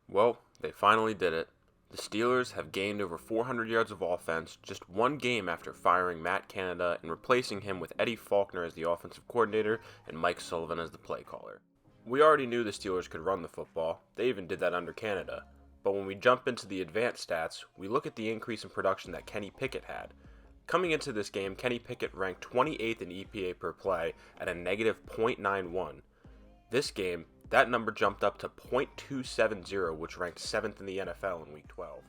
Well, they finally did it. The Steelers have gained over 400 yards of offense just one game after firing Matt Canada and replacing him with Eddie Faulkner as the offensive coordinator and Mike Sullivan as the play caller. We already knew the Steelers could run the football, they even did that under Canada. But when we jump into the advanced stats, we look at the increase in production that Kenny Pickett had. Coming into this game, Kenny Pickett ranked 28th in EPA per play at a negative .91. This game, that number jumped up to .270, which ranked 7th in the NFL in Week 12.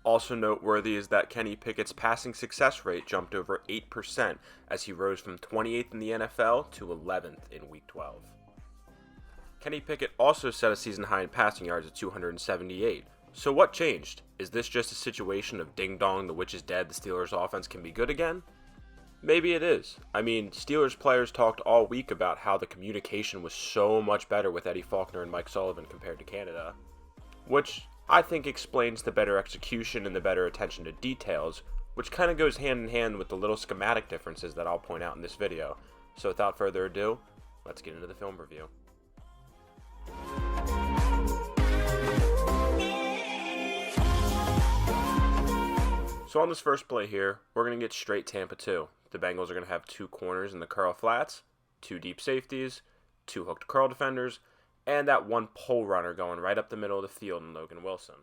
Also noteworthy is that Kenny Pickett's passing success rate jumped over 8% as he rose from 28th in the NFL to 11th in Week 12. Kenny Pickett also set a season high in passing yards at 278. So what changed? Is this just a situation of ding dong, the witch is dead, the Steelers offense can be good again? Maybe it is. I mean, Steelers players talked all week about how the communication was so much better with Eddie Faulkner and Mike Sullivan compared to Canada, which I think explains the better execution and the better attention to details, which kind of goes hand in hand with the little schematic differences that I'll point out in this video. So without further ado, let's get into the film review. So on this first play here, we're going to get straight Tampa 2. The Bengals are going to have two corners in the curl flats, two deep safeties, two hooked curl defenders, and that one pole runner going right up the middle of the field in Logan Wilson.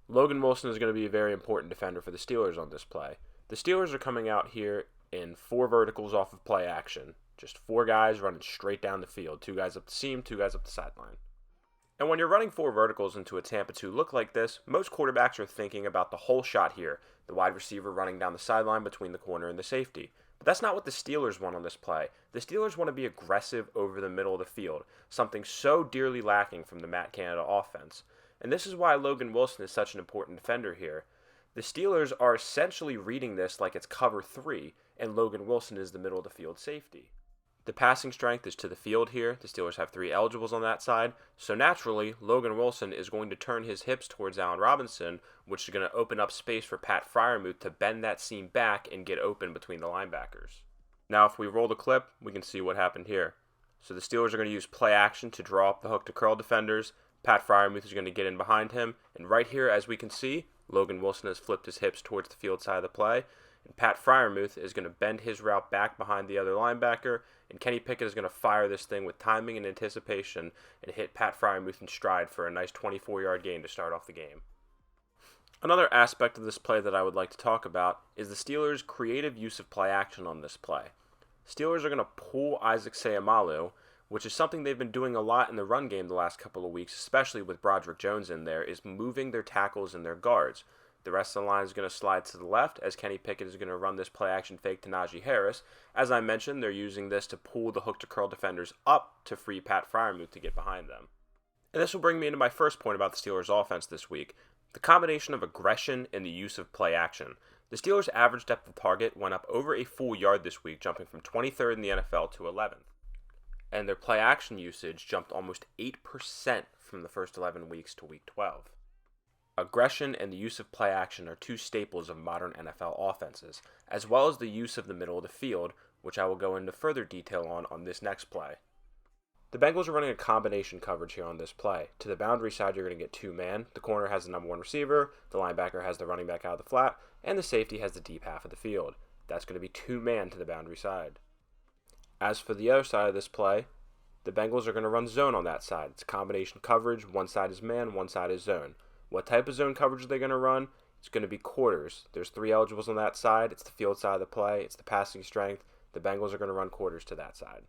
Logan Wilson is going to be a very important defender for the Steelers on this play. The Steelers are coming out here in four verticals off of play action. Just four guys running straight down the field. Two guys up the seam, two guys up the sideline. And when you're running four verticals into a Tampa 2 look like this, most quarterbacks are thinking about the whole shot here, the wide receiver running down the sideline between the corner and the safety. But that's not what the Steelers want on this play. The Steelers want to be aggressive over the middle of the field, something so dearly lacking from the Matt Canada offense. And this is why Logan Wilson is such an important defender here. The Steelers are essentially reading this like it's cover 3, and Logan Wilson is the middle of the field safety. The passing strength is to the field here. The Steelers have three eligibles on that side. So naturally, Logan Wilson is going to turn his hips towards Allen Robinson, which is going to open up space for Pat Freiermuth to bend that seam back and get open between the linebackers. Now, if we roll the clip, we can see what happened here. So the Steelers are going to use play action to draw up the hook to curl defenders. Pat Freiermuth is going to get in behind him. And right here, as we can see, Logan Wilson has flipped his hips towards the field side of the play. And Pat Freiermuth is going to bend his route back behind the other linebacker, and Kenny Pickett is going to fire this thing with timing and anticipation and hit Pat Freiermuth in stride for a nice 24-yard gain to start off the game. Another aspect of this play that I would like to talk about is the Steelers' creative use of play action on this play. Steelers are going to pull Isaac Seumalo, which is something they've been doing a lot in the run game the last couple of weeks, especially with Broderick Jones in there, is moving their tackles and their guards. The rest of the line is going to slide to the left as Kenny Pickett is going to run this play action fake to Najee Harris. As I mentioned, they're using this to pull the hook to curl defenders up to free Pat Freiermuth to get behind them. And this will bring me into my first point about the Steelers' offense this week, the combination of aggression and the use of play action. The Steelers' average depth of target went up over a full yard this week, jumping from 23rd in the NFL to 11th. And their play action usage jumped almost 8% from the first 11 weeks to week 12. Aggression and the use of play action are two staples of modern NFL offenses, as well as the use of the middle of the field, which I will go into further detail on this next play. The Bengals are running a combination coverage here on this play. To the boundary side, you're going to get two-man. The corner has the number one receiver, the linebacker has the running back out of the flat, and the safety has the deep half of the field. That's going to be two-man to the boundary side. As for the other side of this play, the Bengals are going to run zone on that side. It's a combination coverage. One side is man, one side is zone. What type of zone coverage are they going to run? It's going to be quarters. There's three eligibles on that side. It's the field side of the play. It's the passing strength. The Bengals are going to run quarters to that side.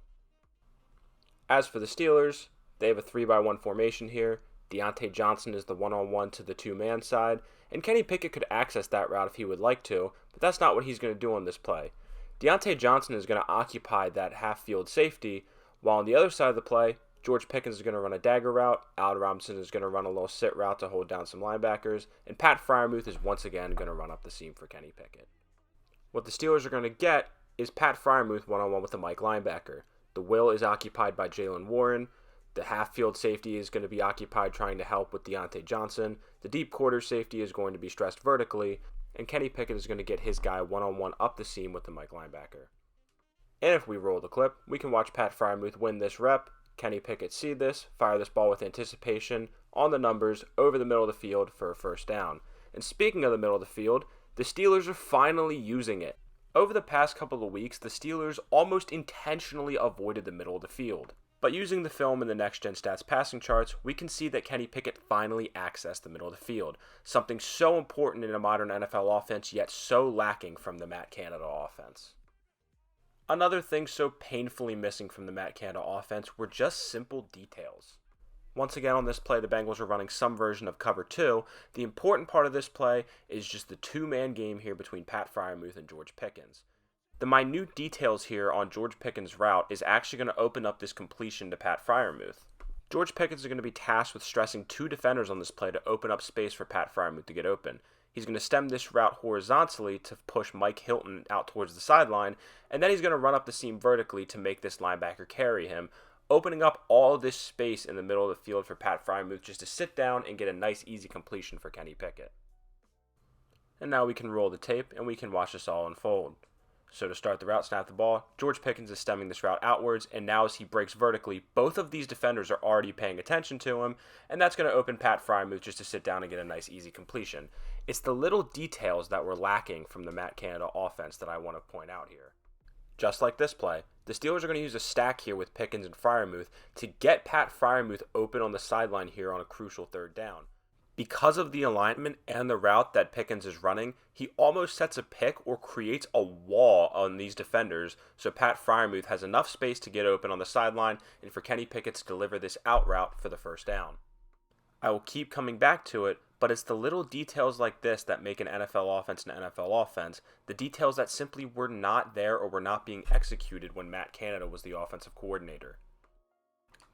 As for the Steelers, they have a 3-by-1 formation here. Deontay Johnson is the one-on-one to the two-man side, and Kenny Pickett could access that route if he would like to, but that's not what he's going to do on this play. Deontay Johnson is going to occupy that half-field safety, while on the other side of the play, George Pickens is going to run a dagger route, Allen Robinson is going to run a little sit route to hold down some linebackers, and Pat Freiermuth is once again going to run up the seam for Kenny Pickett. What the Steelers are going to get is Pat Freiermuth one-on-one with the Mike linebacker. The will is occupied by Jalen Warren. The half-field safety is going to be occupied trying to help with Deontay Johnson. The deep quarter safety is going to be stressed vertically, and Kenny Pickett is going to get his guy one-on-one up the seam with the Mike linebacker. And if we roll the clip, we can watch Pat Freiermuth win this rep, Kenny Pickett see this, fire this ball with anticipation on the numbers over the middle of the field for a first down. And speaking of the middle of the field, the Steelers are finally using it. Over the past couple of weeks, the Steelers almost intentionally avoided the middle of the field. But using the film in the Next Gen Stats passing charts, we can see that Kenny Pickett finally accessed the middle of the field, something so important in a modern NFL offense, yet so lacking from the Matt Canada offense. Another thing so painfully missing from the Matt Canada offense were just simple details. Once again on this play, the Bengals are running some version of cover 2. The important part of this play is just the two-man game here between Pat Freiermuth and George Pickens. The minute details here on George Pickens' route is actually going to open up this completion to Pat Freiermuth. George Pickens is going to be tasked with stressing two defenders on this play to open up space for Pat Freiermuth to get open. He's going to stem this route horizontally to push Mike Hilton out towards the sideline, and then he's going to run up the seam vertically to make this linebacker carry him, opening up all this space in the middle of the field for Pat Freiermuth just to sit down and get a nice easy completion for Kenny Pickett. And now we can roll the tape and we can watch this all unfold. So to start the route, snap the ball, George Pickens is stemming this route outwards, and now as he breaks vertically, both of these defenders are already paying attention to him, and that's going to open Pat Freiermuth just to sit down and get a nice easy completion. It's the little details that were lacking from the Matt Canada offense that I want to point out here. Just like this play, the Steelers are going to use a stack here with Pickens and Freiermuth to get Pat Freiermuth open on the sideline here on a crucial third down. Because of the alignment and the route that Pickens is running, he almost sets a pick or creates a wall on these defenders, so Pat Freiermuth has enough space to get open on the sideline and for Kenny Pickett to deliver this out route for the first down. I will keep coming back to it, but it's the little details like this that make an NFL offense an NFL offense, the details that simply were not there or were not being executed when Matt Canada was the offensive coordinator.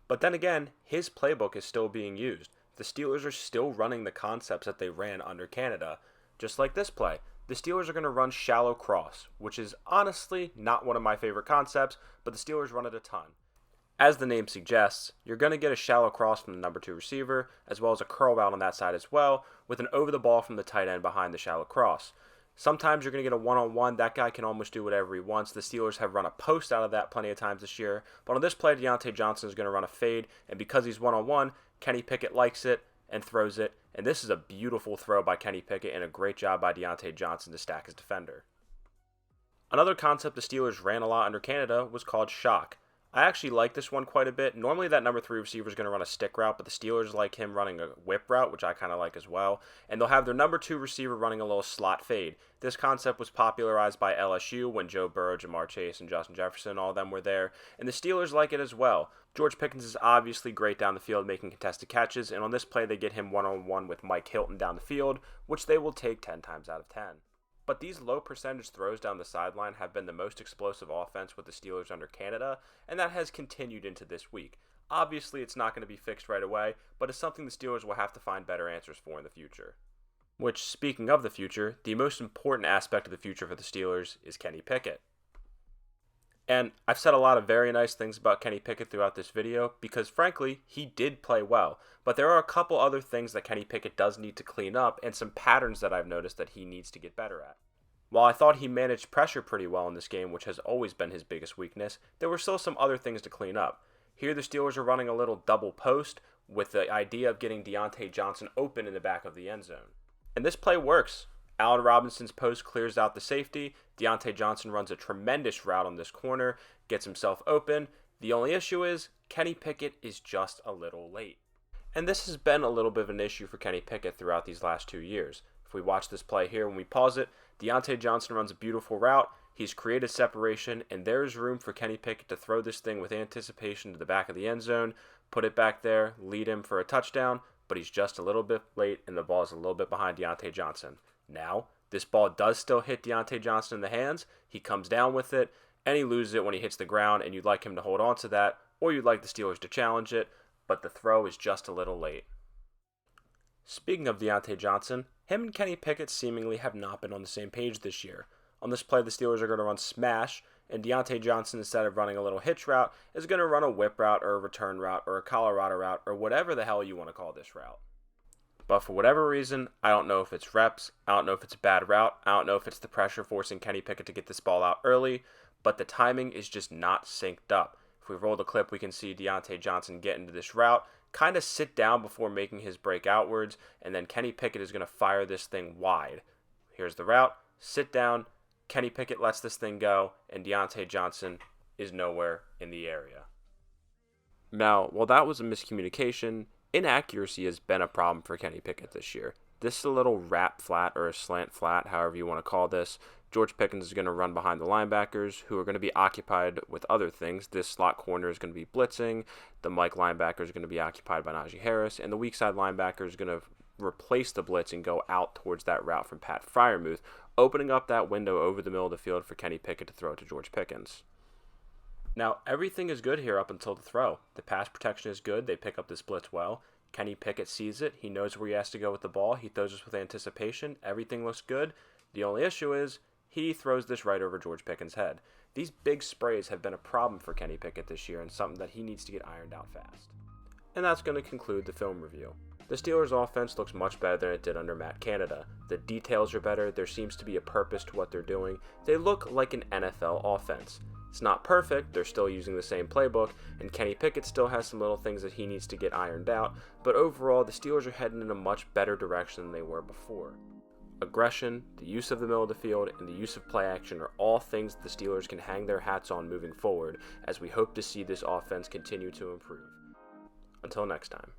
But then again, his playbook is still being used. The Steelers are still running the concepts that they ran under Canada. Just like this play, the Steelers are going to run shallow cross, which is honestly not one of my favorite concepts, but the Steelers run it a ton. As the name suggests, you're going to get a shallow cross from the number 2 receiver, as well as a curl route on that side as well, with an over the ball from the tight end behind the shallow cross. Sometimes you're going to get a one-on-one. That guy can almost do whatever he wants. The Steelers have run a post out of that plenty of times this year. But on this play, Deontay Johnson is going to run a fade. And because he's one-on-one, Kenny Pickett likes it and throws it. And this is a beautiful throw by Kenny Pickett and a great job by Deontay Johnson to stack his defender. Another concept the Steelers ran a lot under Canada was called shock. I actually like this one quite a bit. Normally that number 3 receiver is going to run a stick route, but the Steelers like him running a whip route, which I kind of like as well. And they'll have their number 2 receiver running a little slot fade. This concept was popularized by LSU when Joe Burrow, Jamar Chase, and Justin Jefferson, all of them were there. And the Steelers like it as well. George Pickens is obviously great down the field making contested catches, and on this play they get him one-on-one with Mike Hilton down the field, which they will take 10 times out of 10. But these low percentage throws down the sideline have been the most explosive offense with the Steelers under Canada, and that has continued into this week. Obviously, it's not going to be fixed right away, but it's something the Steelers will have to find better answers for in the future. Which, speaking of the future, the most important aspect of the future for the Steelers is Kenny Pickett. And I've said a lot of very nice things about Kenny Pickett throughout this video because, frankly, he did play well. But there are a couple other things that Kenny Pickett does need to clean up and some patterns that I've noticed that he needs to get better at. While I thought he managed pressure pretty well in this game, which has always been his biggest weakness, there were still some other things to clean up. Here the Steelers are running a little double post with the idea of getting Deontay Johnson open in the back of the end zone. And this play works. Allen Robinson's post clears out the safety. Deontay Johnson runs a tremendous route on this corner, gets himself open. The only issue is Kenny Pickett is just a little late. And this has been a little bit of an issue for Kenny Pickett throughout these last 2 years. If we watch this play here, when we pause it, Deontay Johnson runs a beautiful route. He's created separation, and there's room for Kenny Pickett to throw this thing with anticipation to the back of the end zone, put it back there, lead him for a touchdown, but he's just a little bit late, and the ball is a little bit behind Deontay Johnson. Now, this ball does still hit Deontay Johnson in the hands. He comes down with it, and he loses it when he hits the ground, and you'd like him to hold on to that, or you'd like the Steelers to challenge it, but the throw is just a little late. Speaking of Deontay Johnson, him and Kenny Pickett seemingly have not been on the same page this year. On this play, the Steelers are going to run smash, and Deontay Johnson, instead of running a little hitch route, is going to run a whip route or a return route or a Colorado route or whatever the hell you want to call this route. But for whatever reason, I don't know if it's reps, I don't know if it's a bad route, I don't know if it's the pressure forcing Kenny Pickett to get this ball out early, but the timing is just not synced up. If If we roll the clip, we can see Deontay Johnson get into this route, kind of sit down before making his break outwards, and then Kenny Pickett is going to fire this thing wide. Here's the route, sit down, Kenny Pickett lets this thing go, and Deontay Johnson is nowhere in the area. Now, while that was a miscommunication, inaccuracy has been a problem for Kenny Pickett this year. This is a little wrap flat or a slant flat, however you want to call this. George Pickens is going to run behind the linebackers, who are going to be occupied with other things. This slot corner is going to be blitzing. The Mike linebacker is going to be occupied by Najee Harris. And the weak side linebacker is going to replace the blitz and go out towards that route from Pat Freiermuth, opening up that window over the middle of the field for Kenny Pickett to throw to George Pickens. Now, everything is good here up until the throw. The pass protection is good. They pick up this blitz well. Kenny Pickett sees it. He knows where he has to go with the ball. He throws this with anticipation. Everything looks good. The only issue is he throws this right over George Pickens' head. These big sprays have been a problem for Kenny Pickett this year and something that he needs to get ironed out fast. And that's going to conclude the film review. The Steelers' offense looks much better than it did under Matt Canada. The details are better. There seems to be a purpose to what they're doing. They look like an NFL offense. It's not perfect, they're still using the same playbook, and Kenny Pickett still has some little things that he needs to get ironed out, but overall, the Steelers are heading in a much better direction than they were before. Aggression, the use of the middle of the field, and the use of play action are all things that the Steelers can hang their hats on moving forward, as we hope to see this offense continue to improve. Until next time.